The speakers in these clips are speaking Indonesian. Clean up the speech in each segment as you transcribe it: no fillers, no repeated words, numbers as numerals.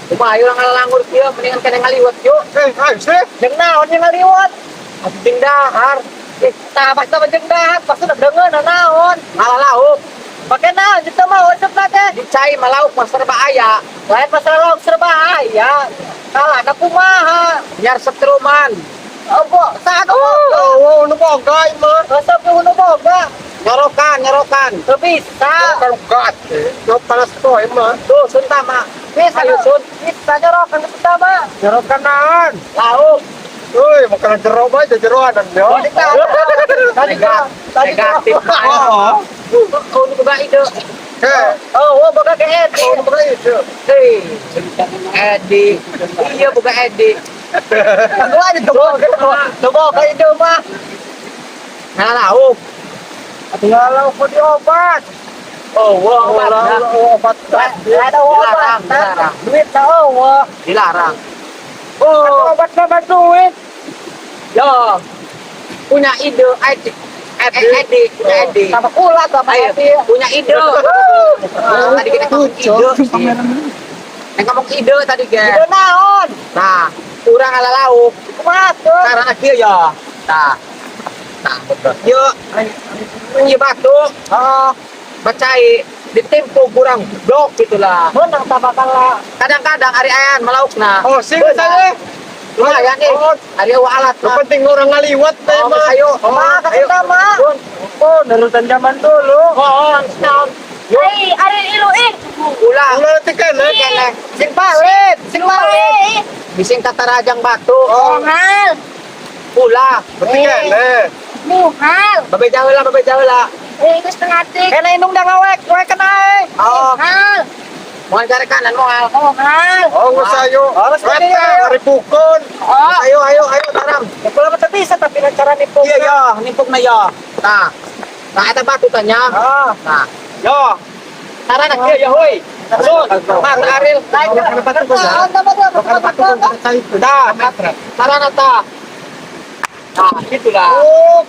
Umayo lang ngalangur dia, mendingan kena ngaliwat yuk. Ayo sih. Jeung naon yang ngaliwat? Atuh jeung dahar. Tabas sama jeung dahar, pas udah deungeun naon? Malah lauk. Pake naon kita mah ujugna teh? Dicai mah lauk mah serba aya. Lain masalah lauk serba aya. Kalah na kumaha? Biar setruman. Obo, saat Oh, nu boga mah. resep nu boga. Nyorokan. Teu bisa. Kalau gat, no panas to mah. Tuh, sunta mah. Bisa sun. Bisa nyorokan ke pertama. Jerokan naon? Lauk. Euy, makan jero bae jeroan yo. Negatif. Oh, nu boga ide. Oh, boga ke Edi. Oh, boga itu. Hei, Edi. Iya boga Edi. Gua aja coba ke ide mah. Nah, lauk. Tinggal kok diobat. Oh, obat. Obat. Ada obat. Duit tahu. Dilarang. Oh, Obat sama duit. yo. Punya ide Edi, punya Edi. Sama kula sama Edi. Punya ide. Tadi kita ngomong ide. Ngomong ide tadi, Gen. Ide naon? Nah, kurang ala lauk. Kumaha tuh? Karena kieu ya. Nah, yuk, ini batu, bacai, ditimpu kurang blok gitulah. Menang tabakan lah. Kadang-kadang hari ayan melaukna. Oh, sing saya. Lumayan nih. Hari alat. Yang penting orang ngaliwat teh mah. Ayo, kita mah. Oh, nerusan zaman dulu. Oh, naon. Ay, ari iluin. Ulah. Ulah teh kene. Sing bawit. Bising tatarajang batu. Oh, Muhal. Ulah. berarti kene. Muhal. Babe jauh. Eh, geus tengah tik. Kena indung dah ngawek kena. Oh, Muhal. mau cari kanan moal. Muhal. Oh, geus ayo. Harus Rata, ayo. hari pukul. Oh, ayo taram. Kalau mah bisa tapi cara nimpuk. Iya, ya, nimpuk na ya. Nah. Nah, eta batu tanya. Nah, yo. Cara nak kieu ya heuy. Sun, Mas Aril. Dah, sarana ta. Nah, gitulah. Oh,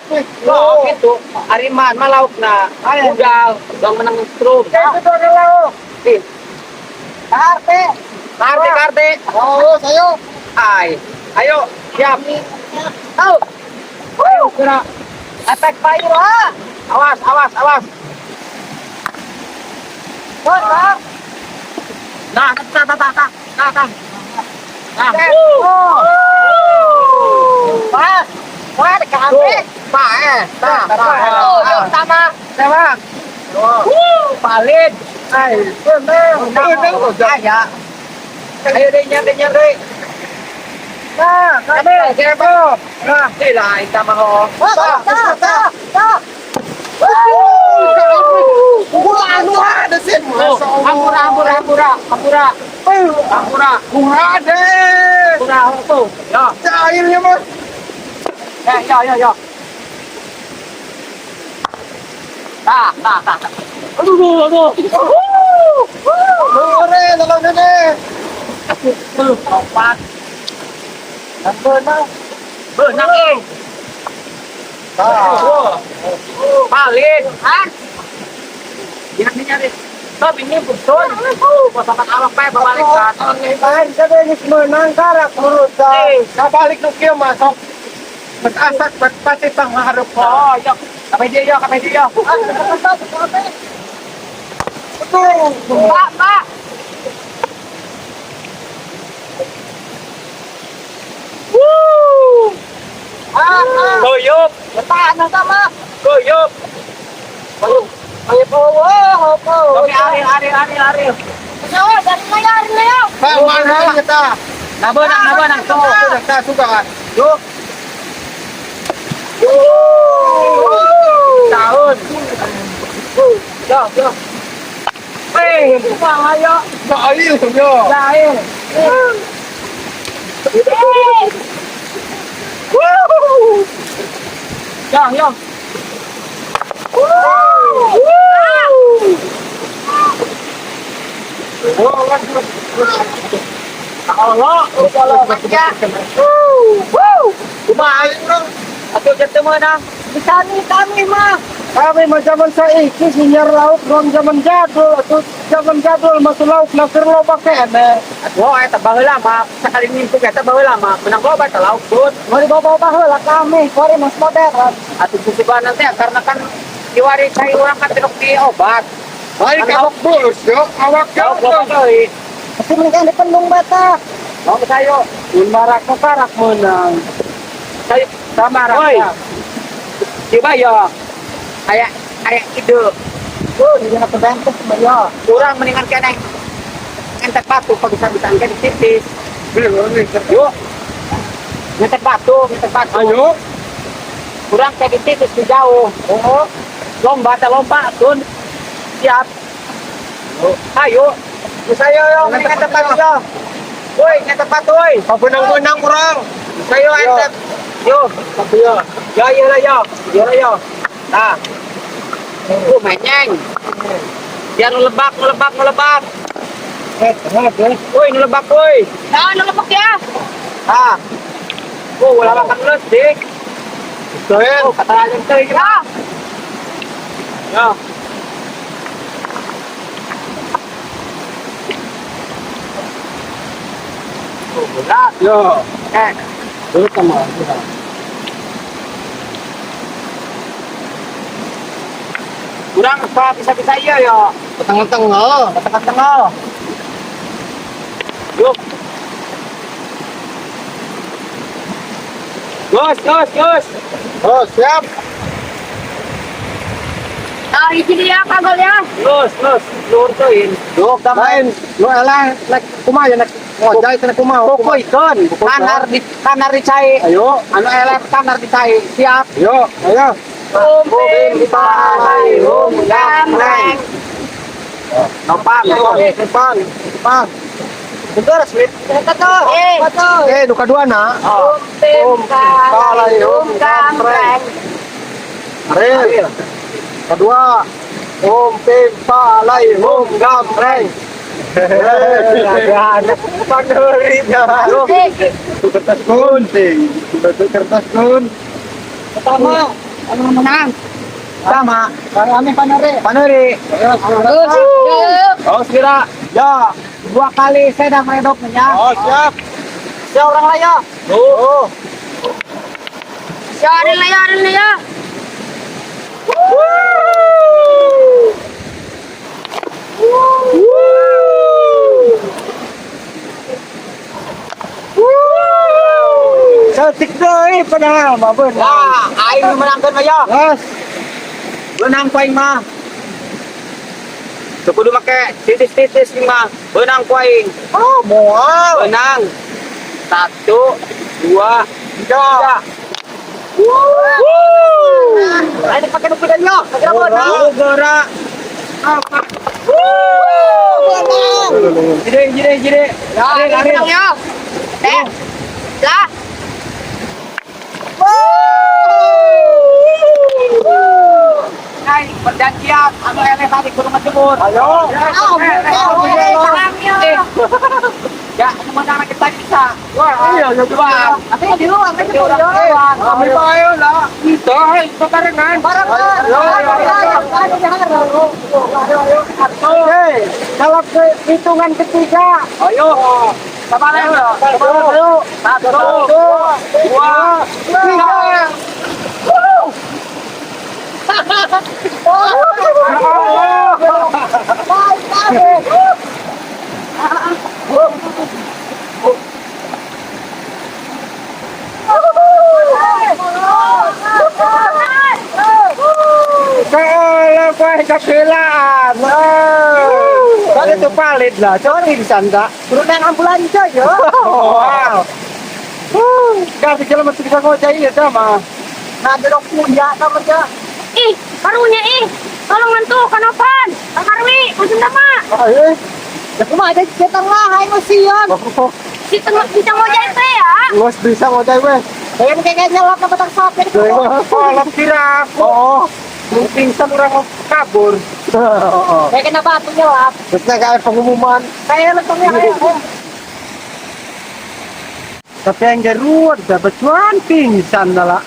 Oh, gitu. Ariman malaukna. Udal, udah menang strum. itu ada lauk. Karte. Oh, sayo. Ayo, siap. Tahu. Ayo, kena. Attack fire lah. Awas. Nah, Nah. Pas kami. Oh, yuk sama. Palit. Ayo deh nyar deh. Nah, kami jebo. Nah, lah kita mau. Ada sih. Hampura. Ada. Tuh. Ya. Cairnya mah. Ya. Nah. Aduh. Ore, dalam ini. Lompat. Dan benang eh. Palit. Nyari. Tapi ini betul. Pasangan awak pe babalikan. Lain kada geus meunang karak urusan. Kabalik nu kieu mah sok betasak pasti panghareup. Oh, yuk. Kapay dia. Betul. Pak. Goyop. Bertahan sama. Goyop. Ayo bawa. Oke, Aril. Sawa dari layar. Mana kita? Nabenang tuh. Sudah suka. Yuk. Tahun. Yo. Kumaha yo? Cair yo. Lain. Yo. Allah, baca. Kumaha urang? Atuh ketemu na. Kami mah. Kami mah zaman saiki sinyar laut rong zaman jadul, atuh zaman jadul mah tuh laut nakeur loba kene. Wah, eta baheula mah sekali minggu eta baheula mah menang loba teh lauk tut. Mau dibawa baheula kami, kori mas modern. Atuh susuban nanti karena kan diwari cai urang kan tenok di obat. Baik Kan awak bulus yo, awak Jauh yo. loba euy. Masih mending di pendung bata. Mau sayo. Mun marak nu karak menang. Sayo Samarak. Woi. Coba ya. Kayak ide. Di dina kebentuk mah yo. Urang mendingan kene entek batu kalau bisa kan tipis. Yuk. Ngetek batu. Ayo. Kurang kayak tipis di jauh. Oh. Lomba tun. Siap. Ayo. Saya yo Mendingan entek batu yo. Woi, ngetek batu woi. pabenang-benang kurang. Sayo entek. Yo. Tapi yo. Yo lah yo. Yo lah yo. Nah. Menyeng. Biar ngelebak. Woi, ngelebak woi. Nah, nulupok ya. Ah. Oh, wala makan terus, Dik. Keren. Oh, kata aja kita ini. Ya. Ya. Oh, berat. Yo. Eh, Dulu sama. kurang apa bisa-bisa iya ya. Tengah-tengah. Tengah-tengah. Yuk. Gus. Oh, siap. Nah, ini dia kagol ya. Gus. Lurtuin. Yuk, main. Lu elah nek kumaha ya nek ngojay nek kumaha. Pokok ikan. Kanar dicai. Ayo. Anu elek kanar dicai. Siap. Yo, ayo. Umpim palai gamreng. Nompang. Depan. Betul, Smith. Duka dua na. Umpim kalayum gamreng. Aril. Kedua. Pim palai gamreng. Anak panuri dah. Kertas gunting. Kertas gun. Pertama, anu menang. Sama. Kami Panuri. Oh, segera. Ya, 2 kali saya dah meredoknya. Oh, siap. Saya orang laya. Oh. Ya, ada ya. Cantik deh padahal mah bener. Wah, aing menangkan mah ya. Yes. Benang ku aing mah. Teu kudu make titis-titis nih mah. Benang ku aing. Oh, moal. Benang. 1, 2, 3. Aing pakai nu kudan yo. Kira benang. Gerak. Benang. Jide. Ya, menang ya. Lah. Hai, perjanjian anu eleh tadi kudu ngejemur. Ayo. Ya, sementara kita bisa. Iya, ya Coba. Tapi di luar, tapi di luar. Kami bayo lah. Toh, barengan. Oke, dalam hitungan ketiga. Ayo. Sama lagi. Ayo. 1, 2, 3. Kalau kau kepilaan, tadi tu palit lah, cari di sana. Turun ambulans aja. Wow. Kasi kila masih bisa ngojay ya sama. Nadok punya sama aja. Ih, karunya ih. Tolong nentu kanopan. Kang Arwi, musim dama. Ay, Ya kumaha ada di tengah hai masian. Si tengah bisa ngojek teh ya. ngos bisa ngojay weh. Kayak kayak nyelap ke batang sapi itu. Kolom kira aku. Oo. Nung pingsan orang mau kabur. Oo. Kayak kena batu nyelap. Terus na kayak pengumuman. Kayak letongnya kayak. Tapi yang jaruat dapat cuan pingsan na lah.